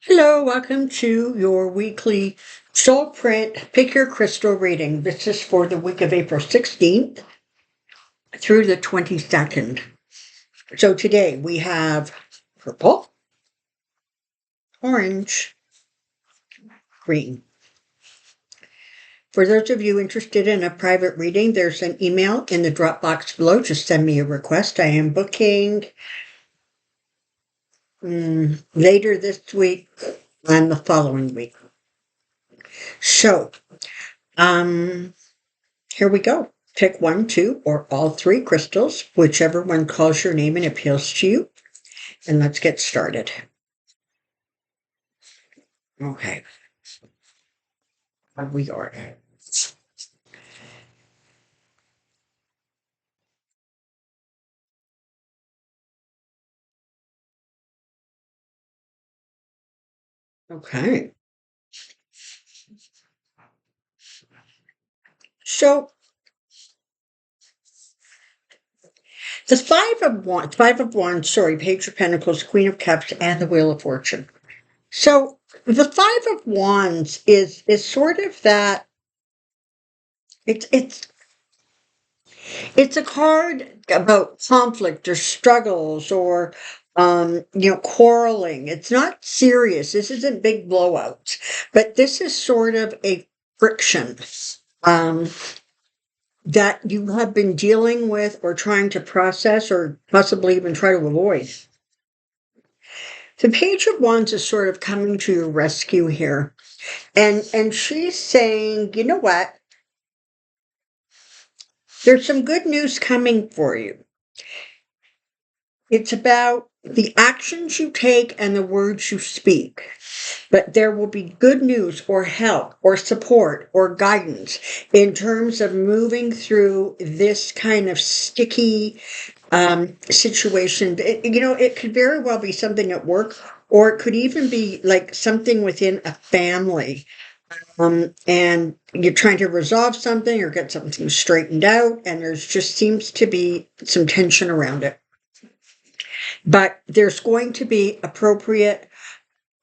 Hello, welcome to your weekly Soulprint Pick Your Crystal reading. This is for the week of April 16th through the 22nd. So today we have purple, orange, green. For those of you interested in a private reading, there's an email in the drop box below. Just send me a request. I am booking later this week and the following week. So, here we go. Pick one, two, or all three crystals, whichever one calls your name and appeals to you. And let's get started. Okay. Here we are. Okay. So the Five of Wands, Page of Pentacles, Queen of Cups, and the Wheel of Fortune. So the Five of Wands is sort of that. It's a card about conflict or struggles or quarreling. It's not serious. This isn't big blowouts, but this is sort of a friction um, that you have been dealing with or trying to process or possibly even try to avoid. The Page of Wands is sort of coming to your rescue here. And she's saying, you know what? There's some good news coming for you. It's about the actions you take and the words you speak. But there will be good news or help or support or guidance in terms of moving through this kind of sticky situation. It could very well be something at work, or it could even be like something within a family. And you're trying to resolve something or get something straightened out, and there's just seems to be some tension around it. But there's going to be appropriate,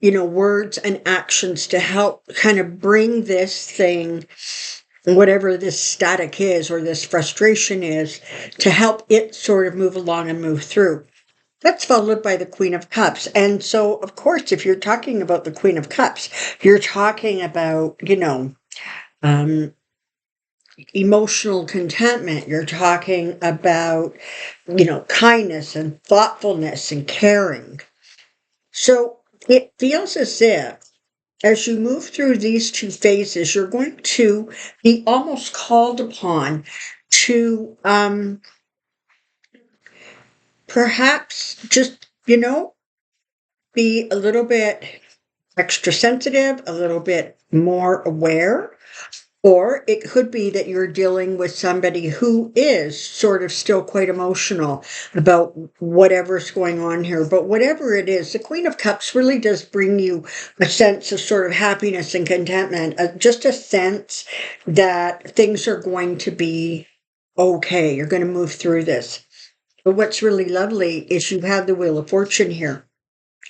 words and actions to help kind of bring this thing, whatever this static is or this frustration is, to help it sort of move along and move through. That's followed by the Queen of Cups. And so, of course, if you're talking about the Queen of Cups, you're talking about, emotional contentment. You're talking about, kindness and thoughtfulness and caring. So it feels as if as you move through these two phases, you're going to be almost called upon to perhaps just, be a little bit extra sensitive, a little bit more aware. Or it could be that you're dealing with somebody who is sort of still quite emotional about whatever's going on here. But whatever it is, the Queen of Cups really does bring you a sense of sort of happiness and contentment, just a sense that things are going to be okay. You're going to move through this. But what's really lovely is you have the Wheel of Fortune here.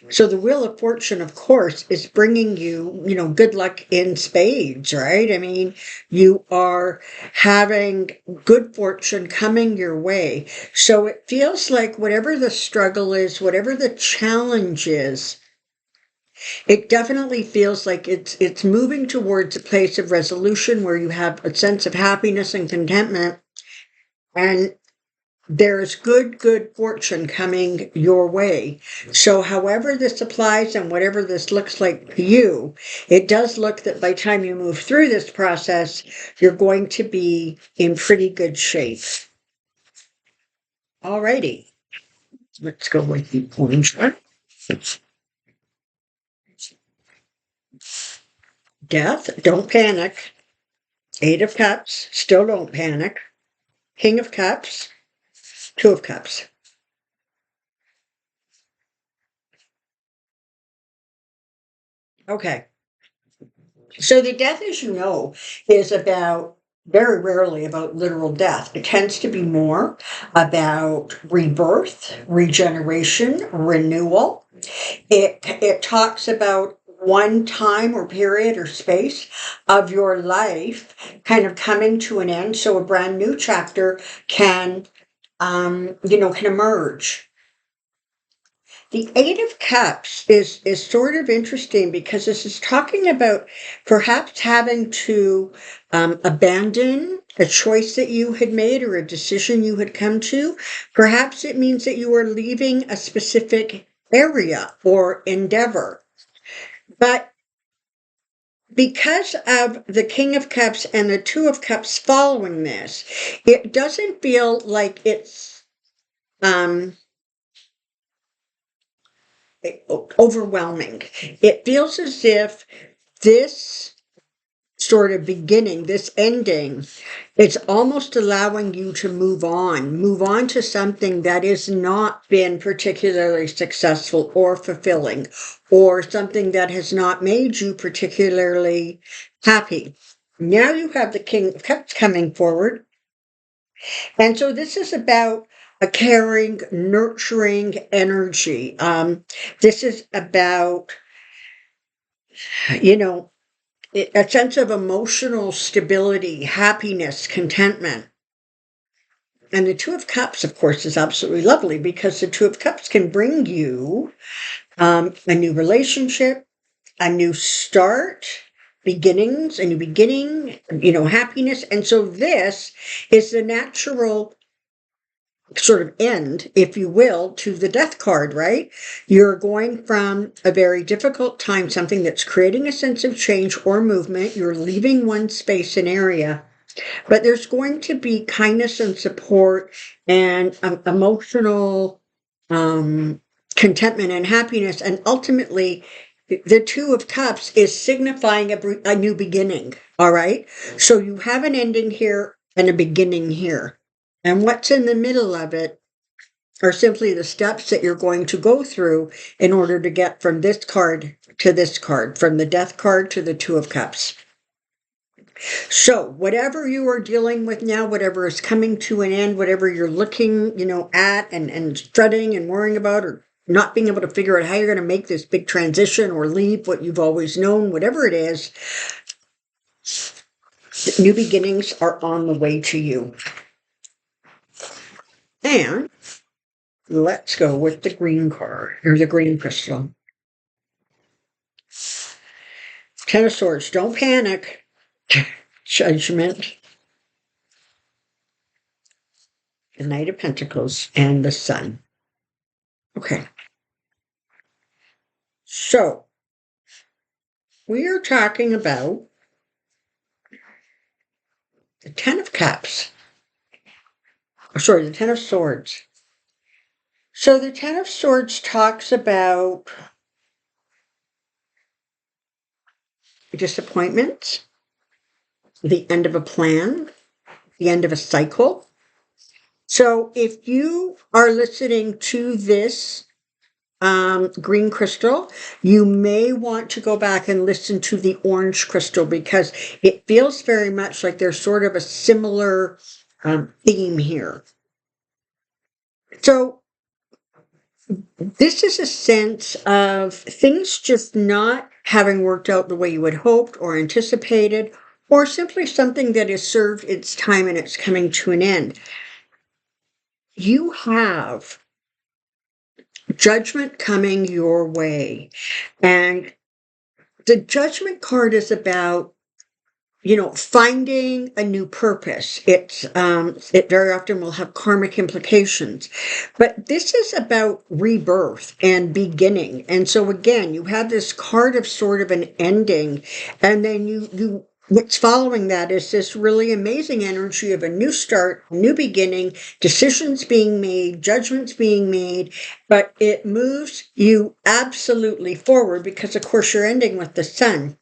So the Wheel of Fortune, of course, is bringing you, good luck in spades, right? I mean, you are having good fortune coming your way. So it feels like whatever the struggle is, whatever the challenge is, it definitely feels like it's moving towards a place of resolution where you have a sense of happiness and contentment. And there's good fortune coming your way. So however this applies and whatever this looks like to you, it does look that by the time you move through this process, you're going to be in pretty good shape. Alrighty, let's go with the orange one. Death, don't panic. Eight of Cups, still don't panic. King of Cups, Two of Cups. Okay. So the death, as you know, is about very rarely about literal death. It tends to be more about rebirth, regeneration, renewal. It talks about one time or period or space of your life kind of coming to an end, so a brand new chapter can can emerge. The Eight of Cups is sort of interesting because this is talking about perhaps having to abandon a choice that you had made or a decision you had come to. Perhaps it means that you are leaving a specific area or endeavor. But because of the King of Cups and the Two of Cups following this, it doesn't feel like it's um, overwhelming. It feels as if this sort of beginning, this ending, it's almost allowing you to move on to something that has not been particularly successful or fulfilling, or something that has not made you particularly happy. Now you have the King of Cups coming forward. And so this is about a caring, nurturing energy. This is about, you know, a sense of emotional stability, happiness, contentment. And the Two of Cups, of course, is absolutely lovely because the Two of Cups can bring you a new relationship, a new start, beginnings, a new beginning, happiness. And so this is the natural sort of end, if you will, to the death card, right? You're going from a very difficult time, something that's creating a sense of change or movement. You're leaving one space and area, but there's going to be kindness and support and emotional contentment and happiness. And ultimately, the Two of Cups is signifying a new beginning. All right. So you have an ending here and a beginning here. And what's in the middle of it are simply the steps that you're going to go through in order to get from this card to this card, from the Death card to the Two of Cups. So whatever you are dealing with now, whatever is coming to an end, whatever you're looking, at and studying and worrying about, or not being able to figure out how you're going to make this big transition or leave what you've always known, whatever it is, new beginnings are on the way to you. And let's go with the green card, or the green crystal. Ten of Swords, don't panic. Judgment. The Knight of Pentacles and the Sun. Okay. So, we are talking about the Ten of Cups. The Ten of Swords. So the Ten of Swords talks about disappointments, the end of a plan, the end of a cycle. So if you are listening to this green crystal, you may want to go back and listen to the orange crystal because it feels very much like there's sort of a similar theme here. So this is a sense of things just not having worked out the way you had hoped or anticipated, or simply something that has served its time and it's coming to an end. You have judgment coming your way. And the Judgment card is about finding a new purpose. It very often will have karmic implications, but this is about rebirth and beginning. And so again, you have this card of sort of an ending, and then what's following that is this really amazing energy of a new start, new beginning, decisions being made, judgments being made, but it moves you absolutely forward because, of course, you're ending with the Sun.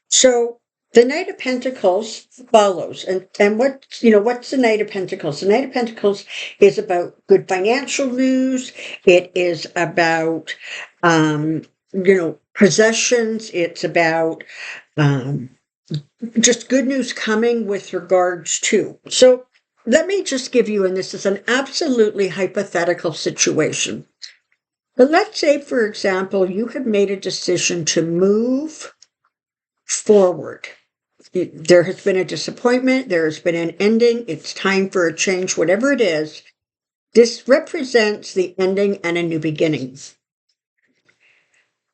So the Knight of Pentacles follows, and what's the Knight of Pentacles? The Knight of Pentacles is about good financial news. It is about possessions. It's about just good news coming with regards to. So let me just give you, and this is an absolutely hypothetical situation. But let's say, for example, you have made a decision to move forward. There has been a disappointment, there has been an ending, it's time for a change, whatever it is. This represents the ending and a new beginning.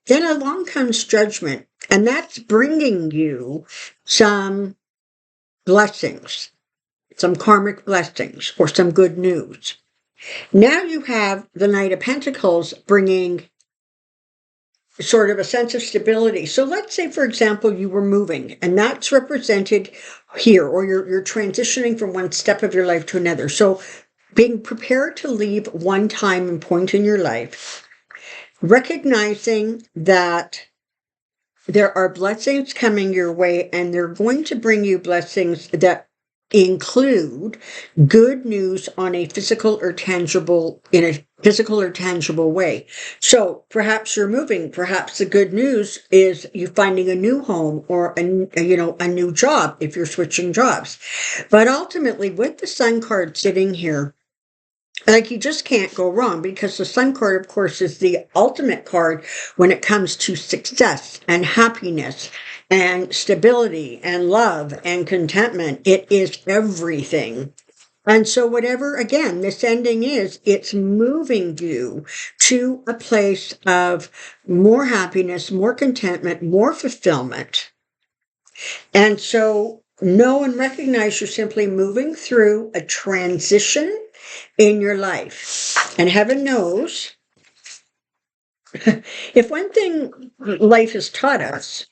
Then along comes judgment, and that's bringing you some blessings, some karmic blessings, or some good news. Now you have the Knight of Pentacles bringing sort of a sense of stability. So let's say, for example, you were moving, and that's represented here, or you're transitioning from one step of your life to another. So being prepared to leave one time and point in your life, recognizing that there are blessings coming your way, and they're going to bring you blessings that include good news on a physical or tangible, in a physical or tangible way. So perhaps you're moving, perhaps the good news is you finding a new home or a new job if you're switching jobs. But ultimately, with the Sun card sitting here, like, you just can't go wrong, because the Sun card, of course, is the ultimate card when it comes to success and happiness and stability and love and contentment. It is everything. And so whatever, again, this ending is, it's moving you to a place of more happiness, more contentment, more fulfillment. And so know and recognize you're simply moving through a transition in your life. And heaven knows, if one thing life has taught us,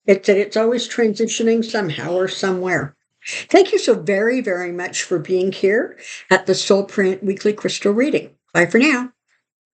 it's that it's always transitioning somehow or somewhere. Thank you so very, very much for being here at the Soulprint Weekly Crystal Reading. Bye for now.